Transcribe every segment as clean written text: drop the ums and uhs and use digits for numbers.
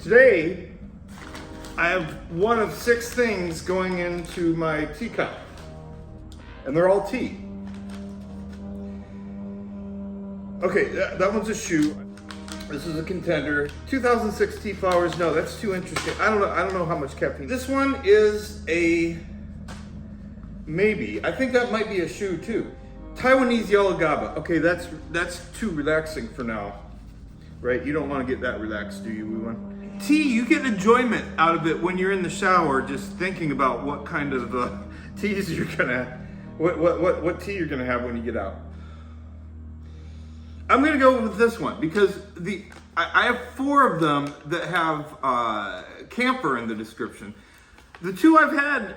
Today, I have one of 6 things going into my teacup, and they're all tea. Okay, that one's a shoo. This is a contender. 2006 tea flowers. No, that's too interesting. I don't know how much caffeine. This one is a maybe. I think that might be a shoo too. Taiwanese yellow GABA. Okay, that's too relaxing for now, right? You don't want to get that relaxed, do you, Wee One? Tea, you get enjoyment out of it when you're in the shower, just thinking about what kind of teas you're gonna, what tea you're gonna have when you get out. I'm gonna go with this one because I have 4 of them that have camphor in the description. The 2 I've had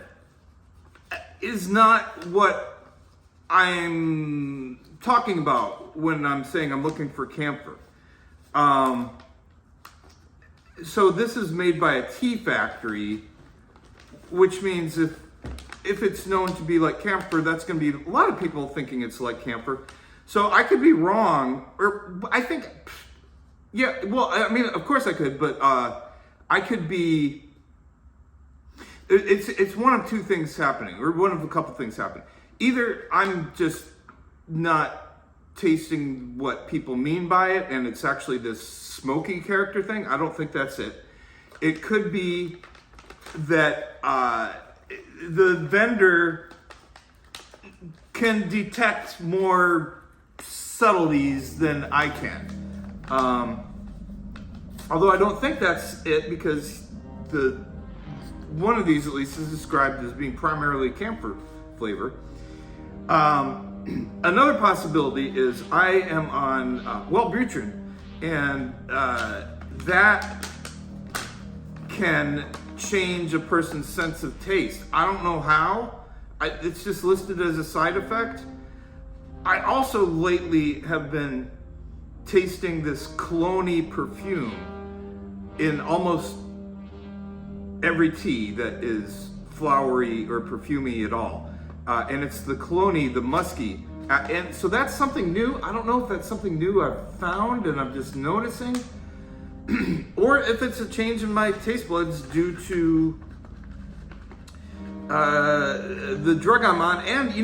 is not what I'm talking about when I'm saying I'm looking for camphor. So this is made by a tea factory, which means if it's known to be like camphor, that's going to be a lot of people thinking it's like camphor. So I could be wrong, or I think, yeah, well, I mean, of course I could, but I could be, it's one of 2 things happening, or one of a couple things happening. Either I'm just not tasting what people mean by it, and it's actually this smoky character thing. I don't think that's it. It could be that the vendor can detect more subtleties than I can. Although I don't think that's it, because one of these at least is described as being primarily camphor flavor. Another possibility is I am on Wellbutrin, and that can change a person's sense of taste. I don't know how. It's just listed as a side effect. I also lately have been tasting this cologne-y perfume in almost every tea that is flowery or perfumey at all. And it's the cologne-y, the musky. And so that's something new. I don't know if that's something new I've found and I'm just noticing, or if it's a change in my taste buds due to the drug I'm on. And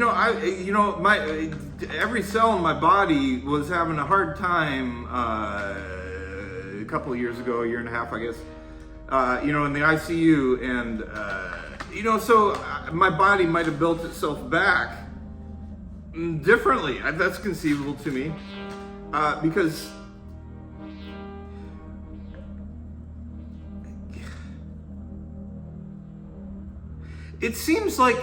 my every cell in my body was having a hard time a couple of years ago, a year and a half, I guess. In the ICU, and so my body might have built itself back differently. That's conceivable to me, because it seems like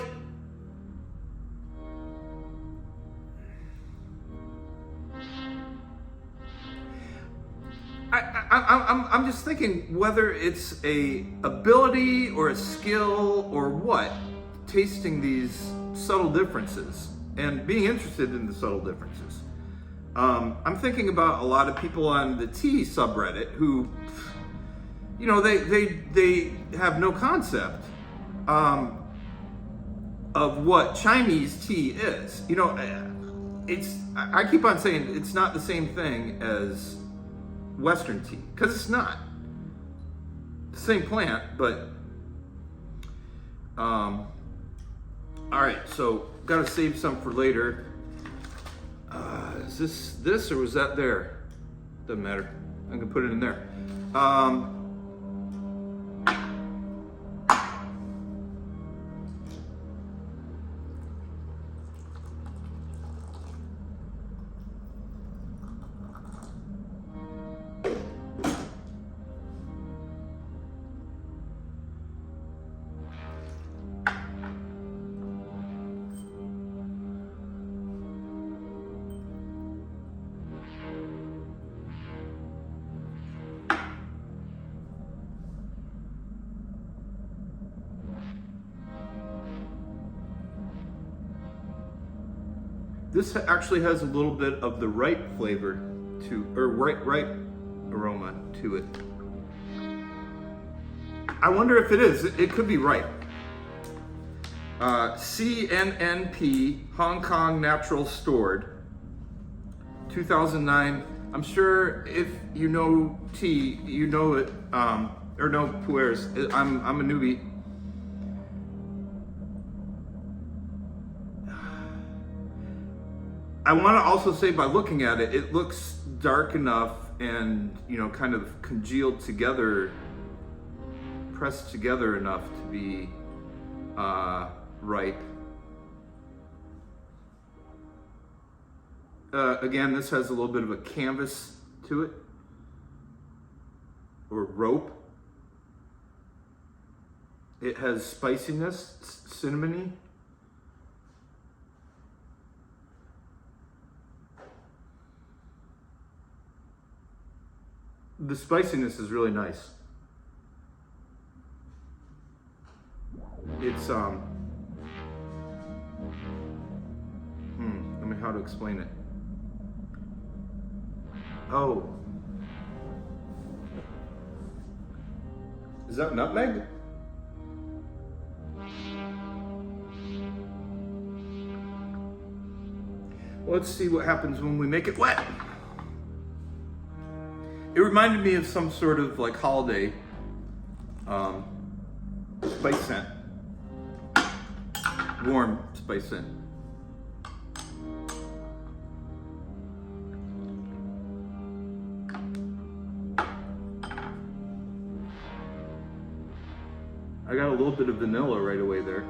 I'm just thinking whether it's a ability or a skill or what, tasting these subtle differences and being interested in the subtle differences. I'm thinking about a lot of people on the tea subreddit who, they have no concept of what Chinese tea is. I keep on saying it's not the same thing as Western tea, because it's not the same plant, but all right, so gotta save some for later. Is this or was that there? Doesn't matter, I can put it in there. This actually has a little bit of the ripe flavor ripe aroma to it. I wonder if it is. It could be ripe. CNNP, Hong Kong Natural Stored, 2009. I'm sure if you know tea, you know it, or no Puers. I'm a newbie. I want to also say, by looking at it, it looks dark enough and, you know, kind of congealed together, pressed together enough to be ripe. Again, this has a little bit of a canvas to it, or rope. It has spiciness, cinnamony. The spiciness is really nice. It's I mean, how to explain it? Oh, is that nutmeg? Well, let's see what happens when we make it wet. It reminded me of some sort of like holiday spice scent, warm spice scent. I got a little bit of vanilla right away there.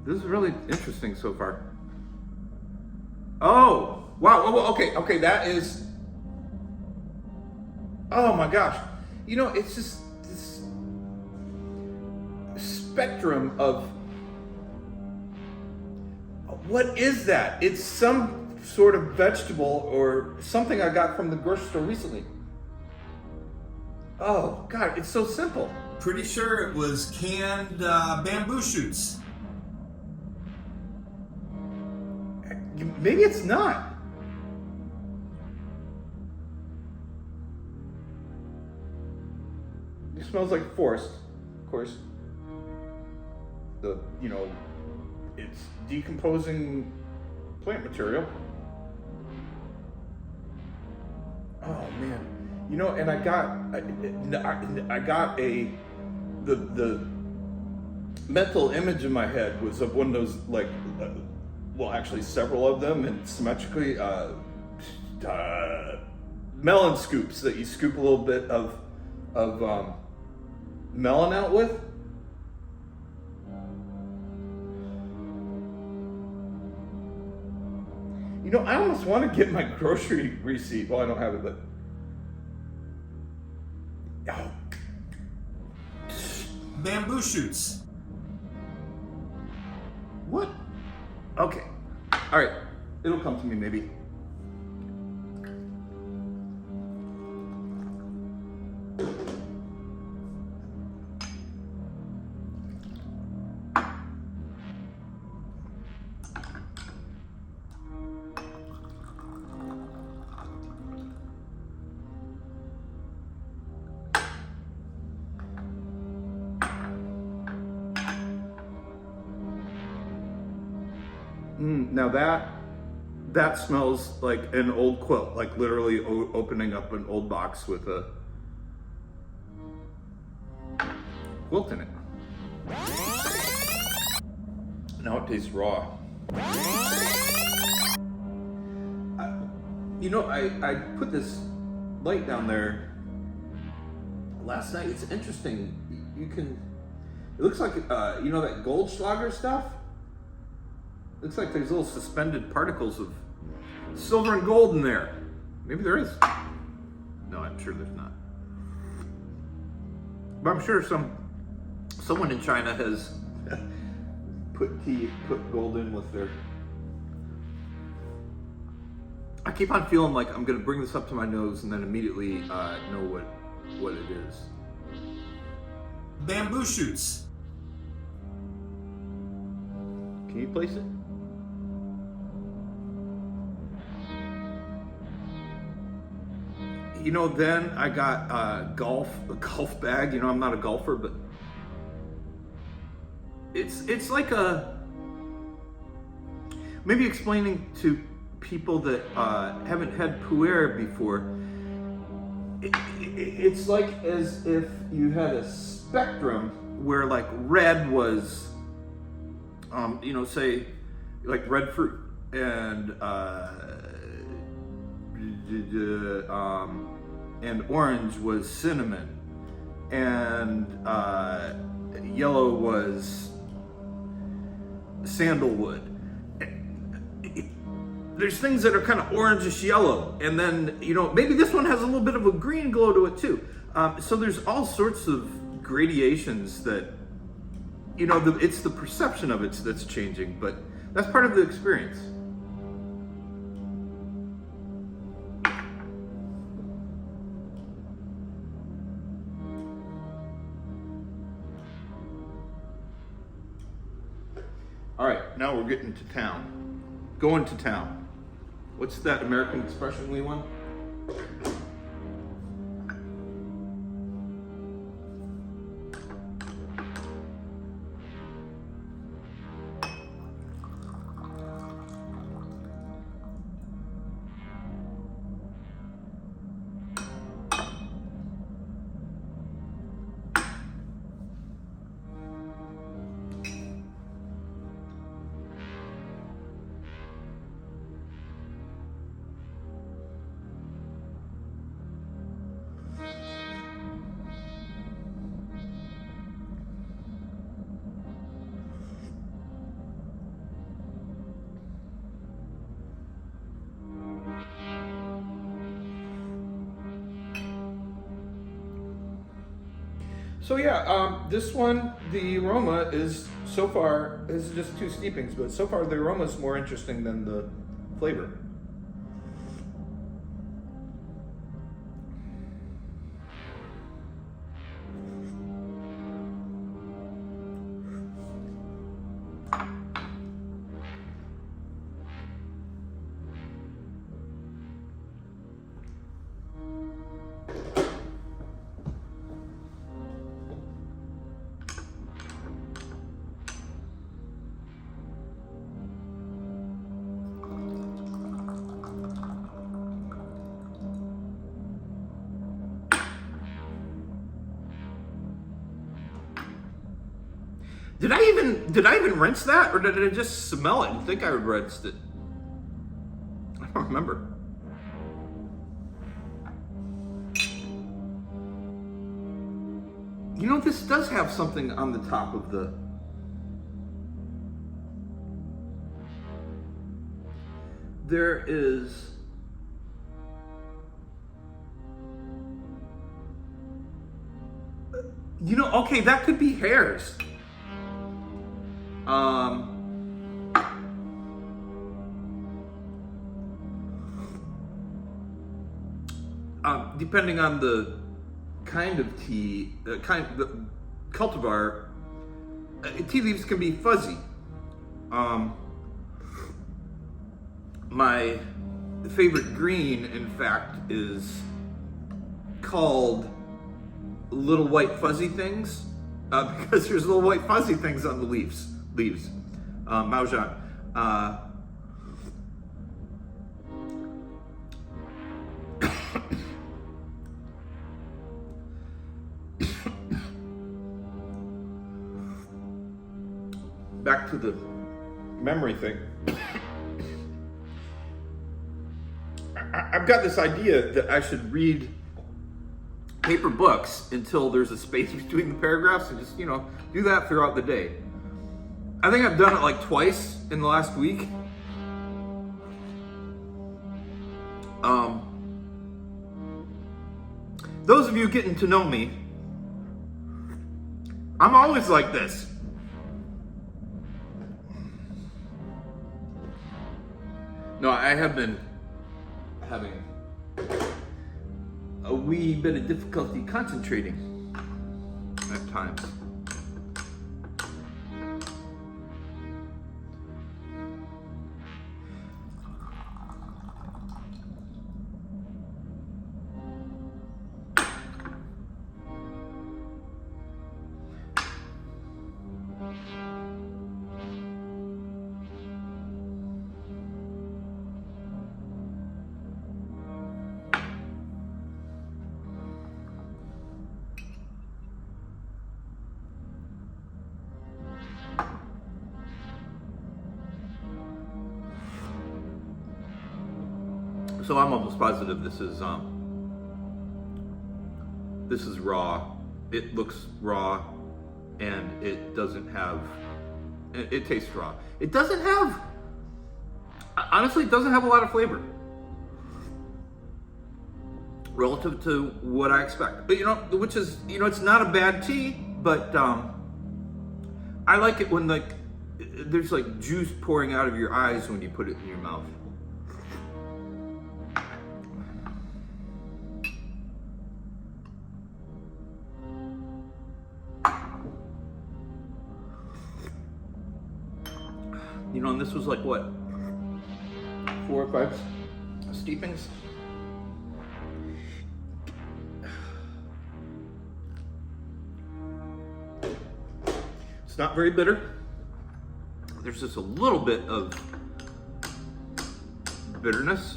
This is really interesting so far. Oh, wow, okay, that is, oh my gosh. You know, it's just this spectrum of, what is that? It's some sort of vegetable or something I got from the grocery store recently. Oh God, it's so simple. Pretty sure it was canned bamboo shoots. Maybe it's not. It smells like forest, of course. You know, it's decomposing plant material. Oh man, you know, and I got the mental image in my head was of one of those, like, well, actually several of them, and symmetrically melon scoops that you scoop a little bit of melon out with. You know, I almost want to get my grocery receipt. Well, I don't have it, but oh. Bamboo shoots. What? Okay. All right. It'll come to me maybe. Now that smells like an old quilt, like literally opening up an old box with a quilt in it. Now it tastes raw. You know, I put this light down there last night. It's interesting. You can, it looks like, you know, that Goldschlager stuff? Looks like there's little suspended particles of silver and gold in there. Maybe there is. No, I'm sure there's not. But I'm sure someone in China has put gold in with their. I keep on feeling like I'm gonna bring this up to my nose and then immediately know what it is. Bamboo shoots. Can you place it? You know, then I got a golf bag. You know, I'm not a golfer, but it's like a, maybe explaining to people that haven't had Puer before. it's like as if you had a spectrum where like red was, you know, say like red fruit, and orange was cinnamon, and yellow was sandalwood. There's things that are kind of orangish yellow, and then, you know, maybe this one has a little bit of a green glow to it too. So there's all sorts of gradations that, you know, it's the perception of it that's changing, but that's part of the experience. All right, now we're getting to town. Going to town. What's that American expression we want? So yeah, this one, the aroma is so far, this is just 2 steepings, but so far the aroma is more interesting than the flavor. Did I even rinse that, or did I just smell it and think I rinsed it? I don't remember. You know, this does have something on the top of the... There is... You know, okay, that could be hairs. Depending on the kind of tea, the cultivar, tea leaves can be fuzzy. My favorite green, in fact, is called little white fuzzy things, because there's little white fuzzy things on the leaves. Maujan. Back to the memory thing. I've got this idea that I should read paper books until there's a space between the paragraphs, and just, you know, do that throughout the day. I think I've done it like twice in the last week. Those of you getting to know me, I'm always like this. No, I have been having a wee bit of difficulty concentrating at times. So I'm almost positive this is raw. It looks raw, and it doesn't have. It tastes raw. It doesn't have. Honestly, it doesn't have a lot of flavor relative to what I expect. But which is, it's not a bad tea, but I like it when there's like juice pouring out of your eyes when you put it in your mouth. And this was like what? 4 or 5 steepings? It's not very bitter. There's just a little bit of bitterness.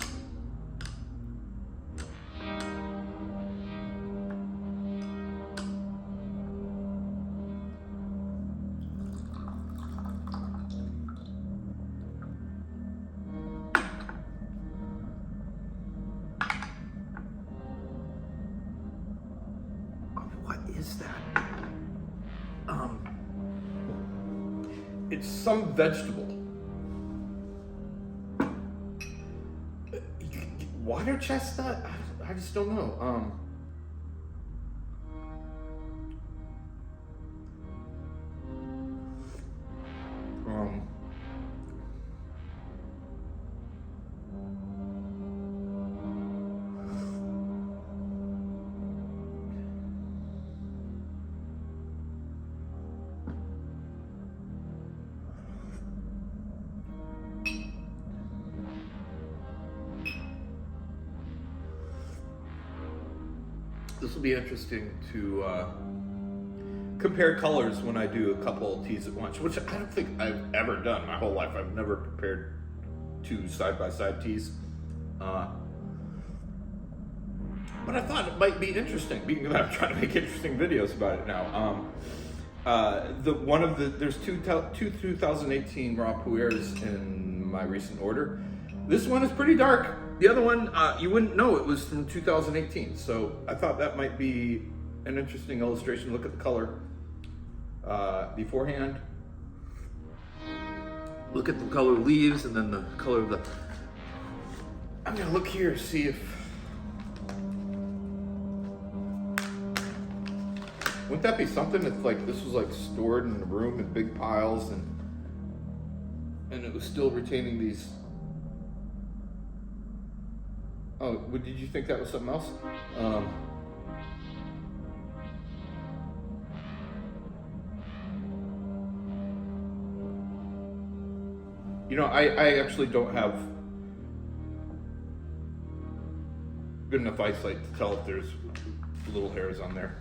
What is that? It's some vegetable. Water chestnut? I just don't know. This will be interesting to compare colors when I do a couple of teas at once, which I don't think I've ever done my whole life. I've never prepared 2 side-by-side teas. But I thought it might be interesting, being that I'm trying to make interesting videos about it now. There's two 2018 raw Puers in my recent order. This one is pretty dark. The other one, you wouldn't know it was from 2018. So I thought that might be an interesting illustration. Look at the color beforehand. Look at the color of leaves and then the color of the... I'm gonna look here, see if... Wouldn't that be something if like this was like stored in a room in big piles and it was still retaining these... Oh, did you think that was something else? I actually don't have good enough eyesight to tell if there's little hairs on there.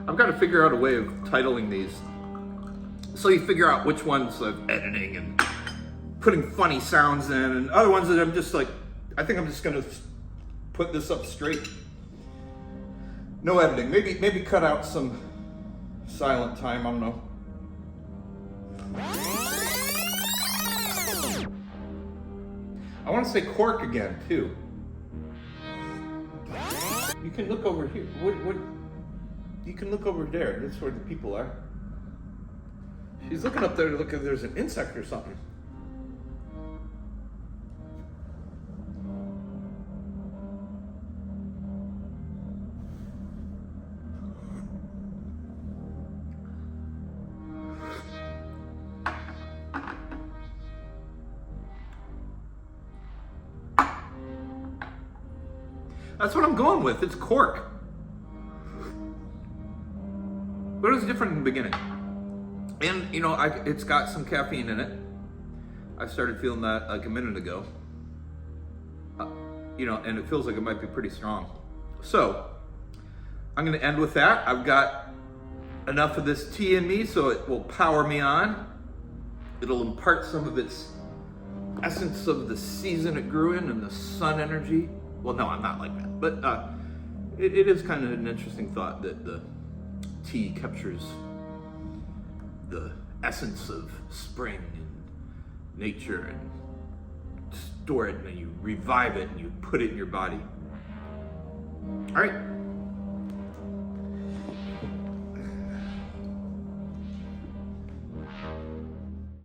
I've got to figure out a way of titling these so you figure out which ones I'm editing and putting funny sounds in, and other ones that I'm just like, I think I'm just gonna put this up straight. No editing. Maybe cut out some silent time, I don't know. I want to say cork again too. You can look over here. What? You can look over there. That's where the people are. She's looking up there to look if there's an insect or something. That's what I'm going with. It's cork. But it was different in the beginning. And, it's got some caffeine in it. I started feeling that like a minute ago. You know, and it feels like it might be pretty strong. So I'm gonna end with that. I've got enough of this tea in me so it will power me on. It'll impart some of its essence of the season it grew in and the sun energy. Well, no, I'm not like that, but it is kind of an interesting thought that the tea captures the essence of spring and nature and store it and then you revive it and you put it in your body. All right.